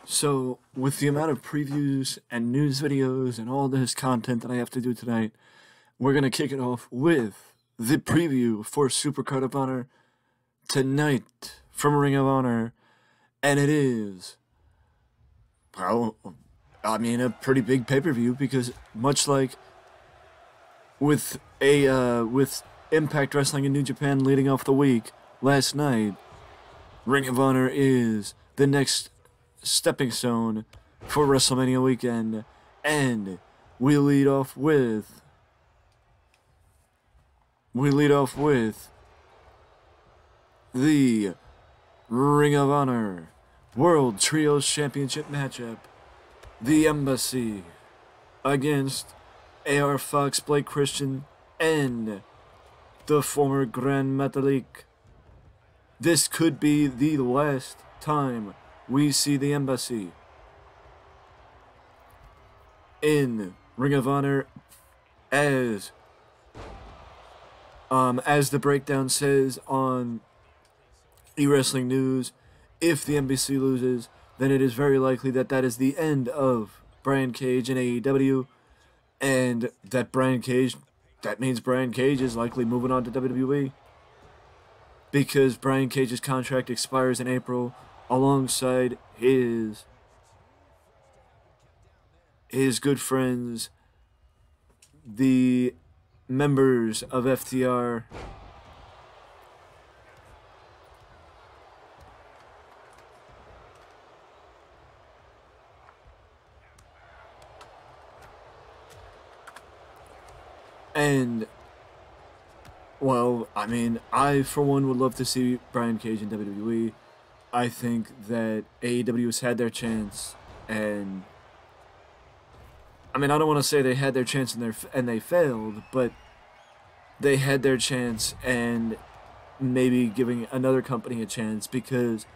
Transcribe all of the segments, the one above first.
So, with the amount of previews and news videos and all this content that I have to do tonight, we're going to kick it off with the preview for Supercard of Honor tonight from Ring of Honor. And it is, well, a pretty big pay-per-view because much like with Impact Wrestling in New Japan leading off the week last night, Ring of Honor is the next stepping stone for WrestleMania weekend, and we lead off with the Ring of Honor World Trios Championship matchup. The Embassy against AR Fox, Blake Christian, and the former Grand Metalik. This could be the last time we see the Embassy in Ring of Honor, as the breakdown says on eWrestling News. If the Embassy loses, then it is very likely that is the end of Brian Cage in AEW, and that means Brian Cage is likely moving on to WWE, because Brian Cage's contract expires in April alongside his good friends, the members of FTR. And, well, I for one would love to see Brian Cage in WWE. I think that AEW has had their chance, and I don't want to say they had their chance and they failed, but they had their chance and maybe giving another company a chance, because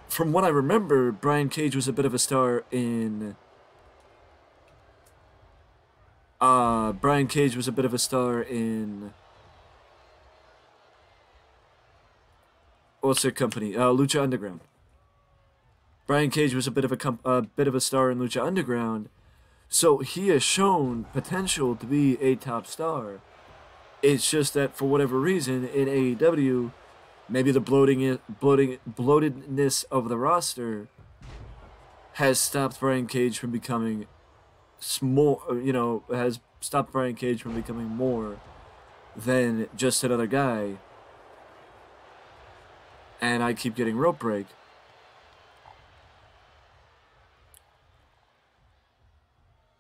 from what I remember, Brian Cage was a bit of a star in what's the company? Lucha Underground. Brian Cage was a bit of a star in Lucha Underground, so he has shown potential to be a top star. It's just that for whatever reason in AEW, maybe the bloatedness of the roster has stopped Brian Cage from becoming has stopped Brian Cage from becoming more than just another guy. And I keep getting rope break.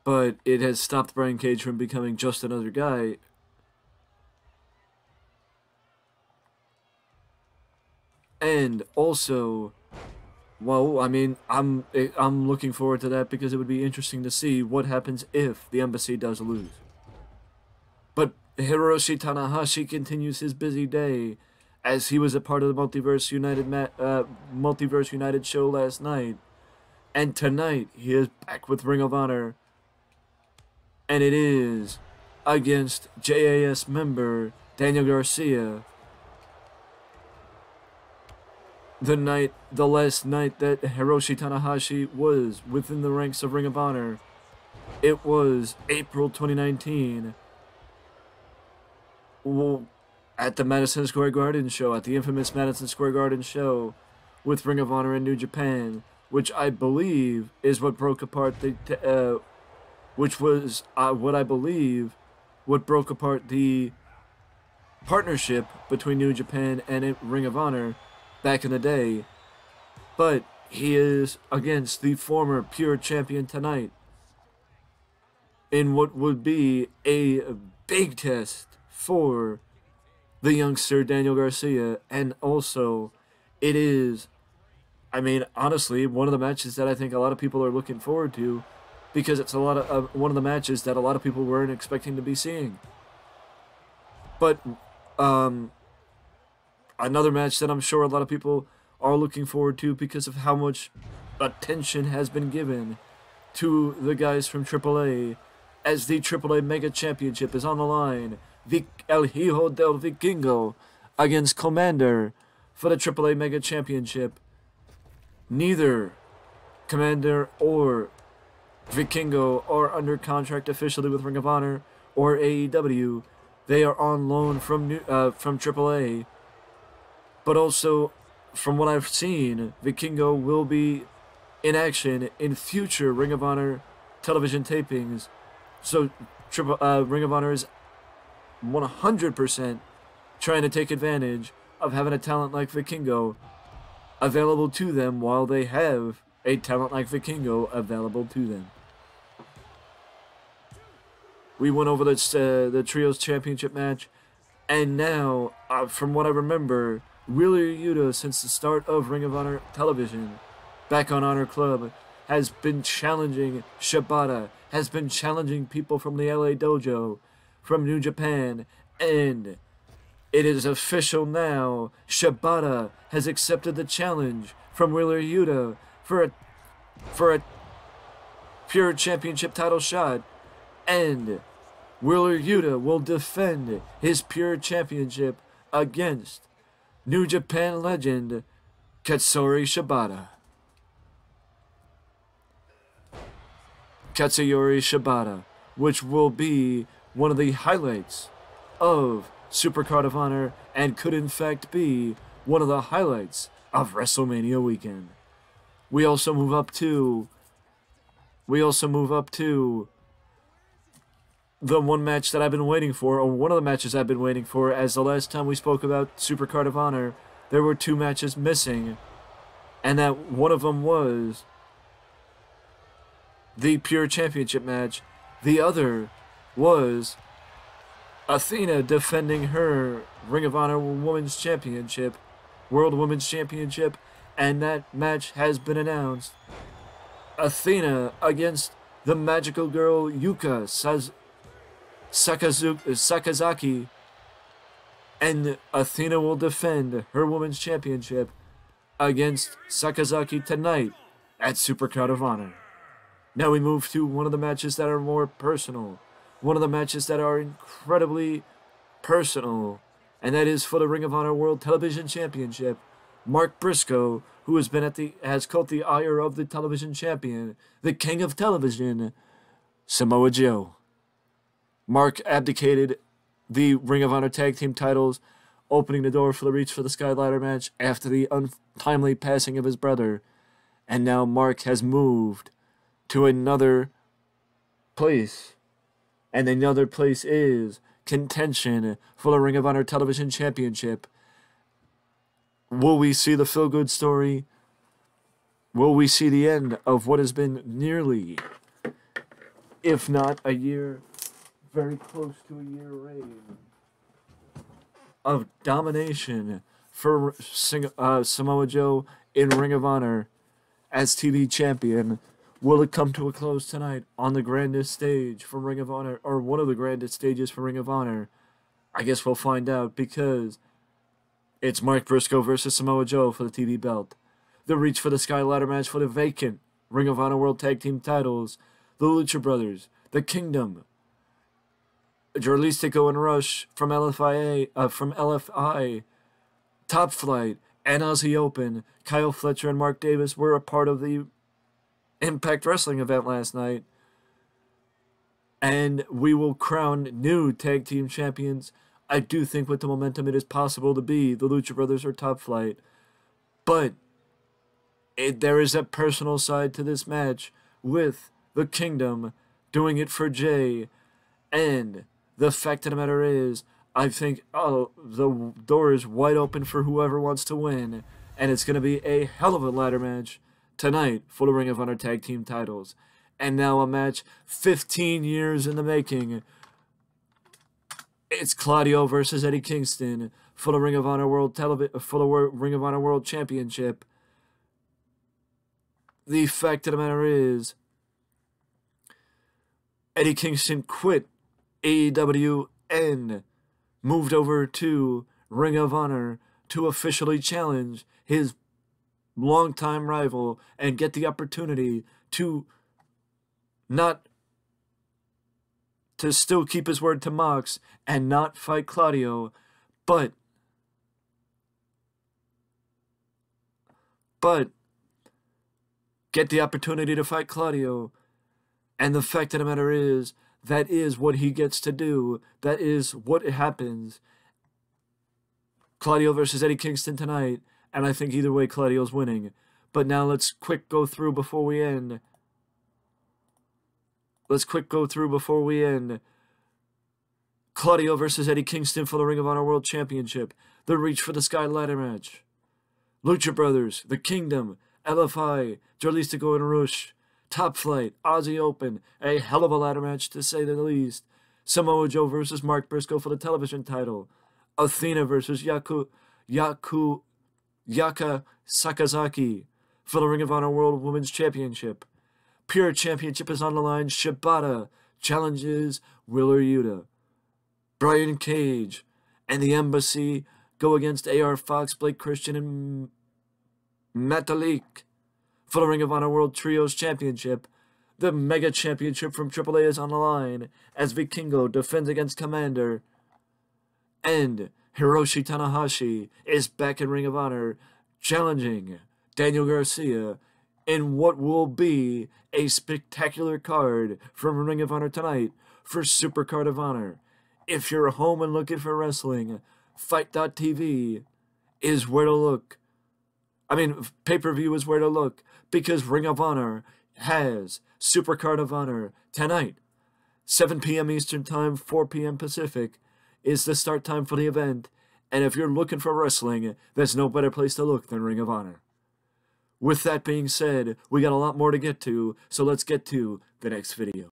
But it has stopped Brian Cage from becoming just another guy. And also, well, I'm looking forward to that, because it would be interesting to see what happens if the Embassy does lose. But Hiroshi Tanahashi continues his busy day, as he was a part of the Multiverse United show last night. And tonight, he is back with Ring of Honor. And it is against JAS member Daniel Garcia. The last night that Hiroshi Tanahashi was within the ranks of Ring of Honor, it was April 2019. At the Madison Square Garden show, at the infamous Madison Square Garden show with Ring of Honor in New Japan, which I believe is what broke apart what broke apart the partnership between New Japan and Ring of Honor back in the day. But he is against the former Pure Champion tonight in what would be a big test for the youngster Daniel Garcia. And also, it is, honestly, one of the matches that I think a lot of people are looking forward to, because it's one of the matches that a lot of people weren't expecting to be seeing. But another match that I'm sure a lot of people are looking forward to, because of how much attention has been given to the guys from AAA, as the AAA Mega Championship is on the line. El Hijo del Vikingo against Commander for the AAA Mega Championship. Neither Commander or Vikingo are under contract officially with Ring of Honor or AEW. They are on loan from AAA. But also, from what I've seen, Vikingo will be in action in future Ring of Honor television tapings. So Ring of Honor is 100% trying to take advantage of having a talent like Vikingo available to them while they have a talent like Vikingo available to them. We went over the Trios Championship match, and now, from what I remember, Wheeler Yuta, since the start of Ring of Honor television, back on Honor Club, has been challenging Shibata, has been challenging people from the LA Dojo, from New Japan, and it is official now. Shibata has accepted the challenge from Wheeler Yuta for a pure championship title shot, and Wheeler Yuta will defend his pure championship against New Japan legend Katsuyori Shibata. Katsuyori Shibata, which will be one of the highlights of Supercard of Honor and could in fact be one of the highlights of WrestleMania weekend. We also move up to the one match that I've been waiting for, or one of the matches I've been waiting for, as the last time we spoke about Supercard of Honor, there were 2 matches missing, and that one of them was the Pure Championship match. The other was Athena defending her Ring of Honor Women's Championship, World Women's Championship, and that match has been announced. Athena against the magical girl Yuka Sakazaki, and Athena will defend her Women's Championship against Sakazaki tonight at Supercard of Honor. Now we move to one of the matches that are more personal, one of the matches that are incredibly personal, and that is for the Ring of Honor World Television Championship. Mark Briscoe, who has caught the ire of the television champion, the king of television, Samoa Joe. Mark abdicated the Ring of Honor Tag Team titles, opening the door for the Reach for the Sky ladder match after the untimely passing of his brother. And now Mark has moved to another place. And another place is contention for the Ring of Honor Television Championship. Will we see the feel-good story? Will we see the end of what has been nearly, if not a year, very close to a year reign of domination for Samoa Joe in Ring of Honor as TV champion? Will it come to a close tonight on the grandest stage for Ring of Honor, or one of the grandest stages for Ring of Honor? I guess we'll find out, because it's Mark Briscoe versus Samoa Joe for the TV belt. The Reach for the Sky ladder match for the vacant Ring of Honor World Tag Team titles. The Lucha Brothers, The Kingdom, Dralistico and Rush from LFI, Top Flight, and Aussie Open. Kyle Fletcher and Mark Davis were a part of the Impact Wrestling event last night. And we will crown new tag team champions. I do think with the momentum it is possible to be the Lucha Brothers or Top Flight. But there is a personal side to this match with the Kingdom doing it for Jay. And the fact of the matter is, I think the door is wide open for whoever wants to win. And it's going to be a hell of a ladder match tonight for the Ring of Honor Tag Team titles. And now a match 15 years in the making. It's Claudio versus Eddie Kingston for the Ring of Honor World Ring of Honor World Championship. The fact of the matter is, Eddie Kingston quit AEW and moved over to Ring of Honor to officially challenge his longtime rival and get the opportunity to still keep his word to Mox and not fight Claudio, but get the opportunity to fight Claudio. And the fact of the matter is, that is what he gets to do. That is what happens. Claudio versus Eddie Kingston tonight, and I think either way Claudio's winning. But now let's quick go through before we end. Claudio versus Eddie Kingston for the Ring of Honor World Championship. The Reach for the Sky ladder match. Lucha Brothers, The Kingdom, LFI, Jalisco and Rush, Top Flight, Aussie Open, a hell of a ladder match to say the least. Samoa Joe versus Mark Briscoe for the television title. Athena versus Yaka Sakazaki for the Ring of Honor World Women's Championship. Pure Championship is on the line. Shibata challenges Wheeler Yuta. Brian Cage and the Embassy go against AR Fox, Blake Christian, and Metalik for the Ring of Honor World Trios Championship. The Mega Championship from AAA is on the line as Vikingo defends against Commander. And Hiroshi Tanahashi is back in Ring of Honor, challenging Daniel Garcia in what will be a spectacular card from Ring of Honor tonight for Super Card of Honor. If you're home and looking for wrestling, Fight.tv is where to look. Pay-per-view is where to look, because Ring of Honor has Super Card of Honor tonight. 7 p.m. Eastern Time, 4 p.m. Pacific is the start time for the event, and if you're looking for wrestling, there's no better place to look than Ring of Honor. With that being said, we got a lot more to get to, so let's get to the next video.